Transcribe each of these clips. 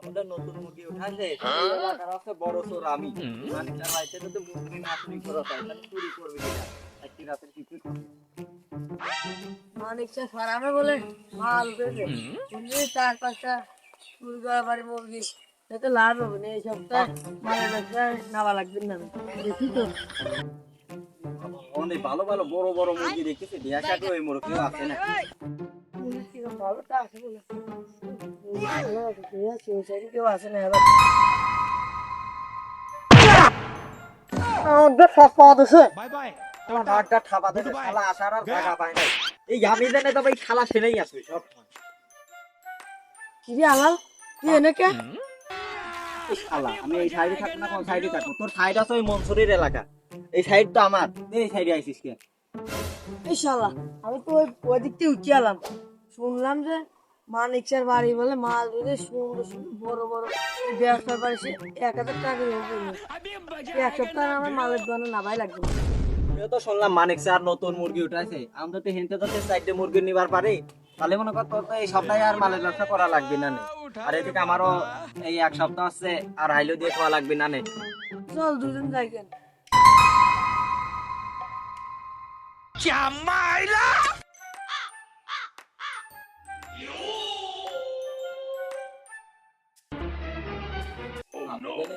আমাদের নতুন মুরগি উঠাছে এই এলাকার আছে বড় চোর আমি মানিকটার বাড়িতে যদি মুরগি না চুরি করা হয় তাহলে চুরি করবে কিনা একটি রাতের কিছু মানিকটা খারাপে বলে মাল উঠেছে কিন্তু 4-5টা চুরি করা বাড়ি মুরগি এতে লাভ হবে না এই সপ্তাহে মালের ব্যবসা নামা লাগবে না দেখি তো অনেক ভালো ভালো বড় বড় মুরগি দেখতেছি দেয়া কাটে ওই মুরগিও আছে না মুরগি কিরকম ভালোটা আছে বলে মুরগি ভালো আছে ঠিক আছে ওই সাইডে কেউ আসে না এবার আমাদের সব পাওয়া দিছে তোমার নাকটা ঠাপা দেবে শালা আসার আর জায়গা পায় না এই আমি জানে তো ভাই শালা ছেলেই আসবে সব কি রে আলাল তুই এনেকে এই শালা আমি এই সাইডে থাকবো না কোন সাইডে থাকবো তোর সাইড আছে ওই মনসুরির এলাকা এই সাইড তো আমার তুই এই সাইডে আইছিস কে এই শালা আমি তো ওই দিক থেকে উঠে এলাম শুনলাম যে মানিকচার বাড়ি বলে মাল ধরে সুন্দর সুন্দর বড় বড় ব্যবসার বাড়ি সে 1,000 টাকা করে এক সপ্তাহ আমার মালের দোকানে নামাই লাগবে না। আমিও তো শুনলাম মানিক স্যার নতুন মুরগি উঠাইছে আমরা তো হেনতে তো সাইডে মুরগি নিবার পারি তাহলে মনে কর তোর তো এই সপ্তাহে আর মালের ব্যবসা করা লাগবে না নে আর এদিকে আমারও এই এক সপ্তাহ আছে আর হাইলো দিয়ে খাওয়া লাগবে না নে চল দুজন যাই কেন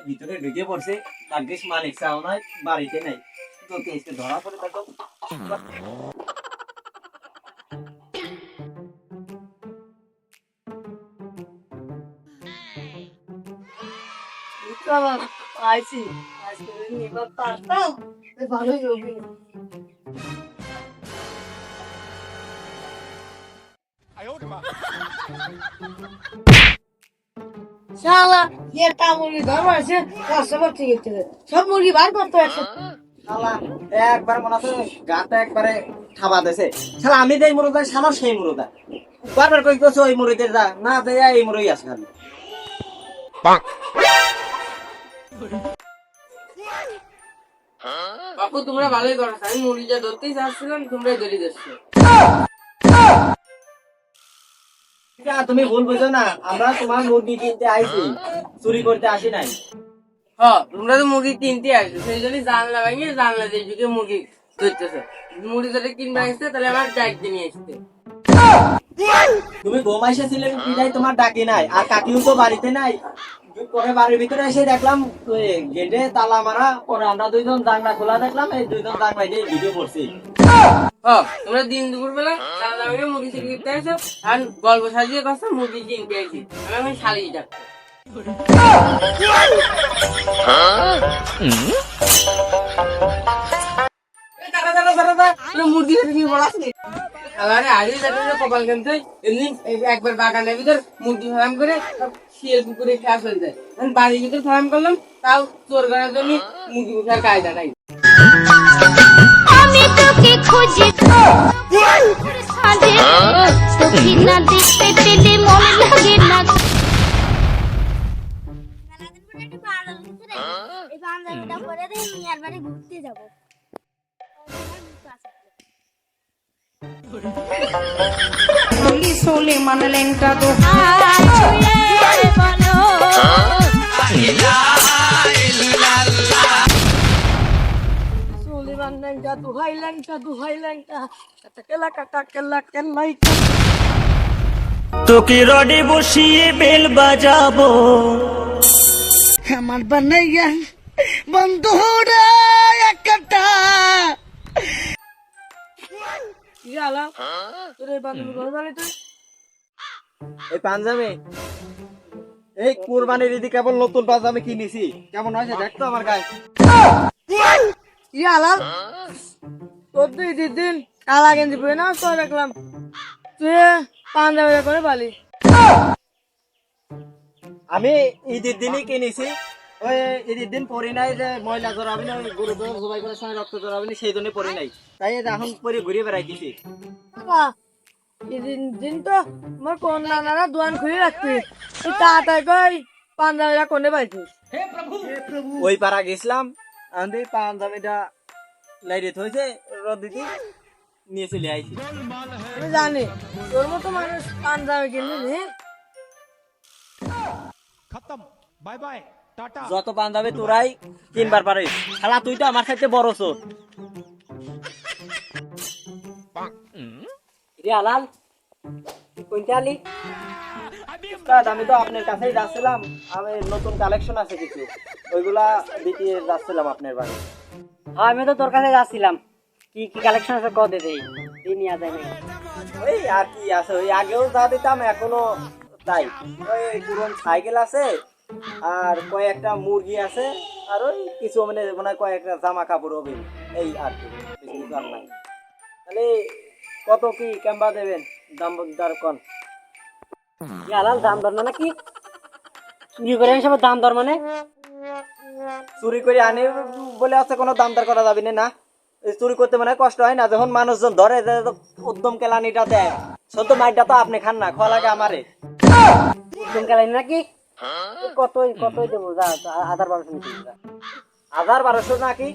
ভিতরে ঢুকে পড়ছে তাগিস মালিক চাও নাই বাড়িতে নাই তো কেসকে ধরা পড়ে থাকো আবার আইছি আজকে এবার পারতাম ভালোই হবে শালা একটা মুরগি ধরবার আছে কাস্টমার ঠিক আছে সব মুরগি বার করতে আছে শালা একবার মনে আছে গাটা একবারে ঠাবা দেছে শালা আমি দেই মুরগা শালা সেই মুরগা বারবার কইতেছ ওই মুরগিদের যা না দেয়া এই মুরগি আছে খালি বাপু তোমরা ভালোই করো আমি মুরগিটা ধরতেই চাচ্ছিলাম তোমরাই ধরে দিচ্ছো তুমি ভুল বুঝো না আমরা তোমার মুরগি কিনতে আইছি চুরি করতে আসি নাই হ্যাঁ তোমরা তো মুরগি কিনতে আসছো সেই জন্য জানলা ভাঙিয়ে জানলা দিয়ে ঢুকে মুরগি ধরতেছে মুরগি যদি কিনবে আসতে তাহলে আমার ডাকতে নিয়ে আসতে তুমি ঘুমাইছে ছিলে বিদায় তোমার ডাকি নাই আর কাকিও তো বাড়িতে নাই পরে বাড়ির ভিতরে এসে দেখলাম গেটে তালা মারা পরে আমরা দুইজন জানলা খোলা দেখলাম এই দুইজন জানলা দিয়ে ভিডিও করছি তোমরা দিন দুপুর বেলা জানলা ভাঙিয়ে মুরগি চুরি করতে আসছো আর গল্প সাজিয়ে কথা মুরগি কিনতে আসছি আমি শালিয়ে যাচ্ছি মুরগি কি বলাসনি আরে আগে কপাল কিনতে এমনি একবার বাগানের ভিতর মুরগি ফার্ম করে শিয়াল কুকুরে খেয়া ফেল যায় বাড়ির ভিতর ফার্ম করলাম তাও চোর করার জন্য মুরগি উঠার কায়দা নাই আমি তোকে খুঁজে সাজে তোকে না দেখতে পেলে মনে লাগে না এই বান্ধবীটা পরে দেখি মিয়ার বাড়ি ঘুরতে যাবো সোলে মানলেনটা তো তোকে রডে বসিয়ে বেল বাজাবো আমার বানাইয়া বন্ধুরা একটা এই পাঞ্জাবি এই কুরবানির ঈদে কেবল নতুন পাঞ্জাবি কিনেছি কেমন হয়েছে দেখতো আমার গায়ে তোর তো ঈদের দিন কালা গেঞ্জি পরে না তো দেখলাম তুই পাঞ্জাবি করে পালি আমি ঈদের দিনই কিনেছি ওই ঈদের দিন পরি নাই যে ময়লা জড়াবি না ওই গরু জবাই করার সময় রক্ত জড়াবি না সেই জন্য পরি নাই তাই এখন পরে ঘুরে বেড়াইতেছি ঈদের দিন তো আমার কোন নানারা দোকান খুলে রাখবি তুই তাড়াতাড়ি কই পাঞ্জাবিটা কোনে পাইছিস ওই পাড়া গেছিলাম আমি পাঞ্জাবিটা লাইরে থইছে রদ দিতে নিয়ে চলে আইছি আমি জানি তোর মতো মানুষ পাঞ্জাবি কিনবি নি যত পাঞ্জাবি তোরাই কিনবার পারিস, শালা তুই তো আমার সাথে বড় চোর। রে আলাল, তুই কোনটা আলি? উস্তাদ, আমি তো আপনার কাছেই যাচ্ছিলাম, আমি নতুন কালেকশন আছে কিছু, ওইগুলা দিতে যাচ্ছিলাম আপনার বাড়ি। হ্যাঁ, আমি তো তোর কাছে যাচ্ছিলাম, কি কি কালেকশন আছে কত দেই নিয়ে যায় না। ওই আর কি আছে, ওই আগেও যা দিতাম এখনো তাই। ওই পুরন সাইকেল আছে, আর কয়েকটা মুরগি আছে, আর ওই কিছু মানে মনে হয় কয়েকটা জামা কাপড় হবে, এই আর কি, বেশি কিছু আর নাই। তাহলে কত কি কেমবা দেবেন, দাম দর কন। আলাল দাম দর না কি চুরি করে হিসাবে দাম দর মানে? চুরি করে আনে বলে আছে কোনো দাম দর করা যাবে না? এই চুরি করতে মানে কষ্ট হয় না? যখন মানুষজন ধরে যে উদ্যম কেলানিটা দেয়, সদ্য মাইটা তো আপনি খান না, খাওয়া লাগে আমারে। তুমি গেলেন নাকি? কতই দেবো, যা 1200 নিতে। 1200 নাকি?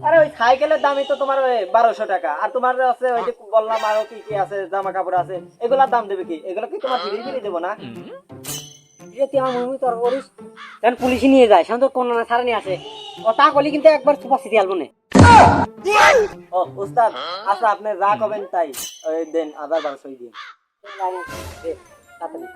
আরে ওই সাইকেলের দামই তো তোমার 1200 টাকা, আর তোমার আছে ওই যে বললাম আরো কি কি আছে, জামা কাপড় আছে, এগুলার দাম দেবে কি? এগুলো কি তোমার ফিরে ফিরে দেবো না? তুই আমার মুমি তর করিস, তখন পুলিশে নিয়ে যায়, সামনে তো কোন ছাড়া নিয়ে আসে, ও তা করলে কিন্তু একবার সুপার সিটি আলবো না। ও উস্তাদ, আচ্ছা আপনি যা করবেন তাই, ওই দেন 1200 দিন। তাড়াতাড়ি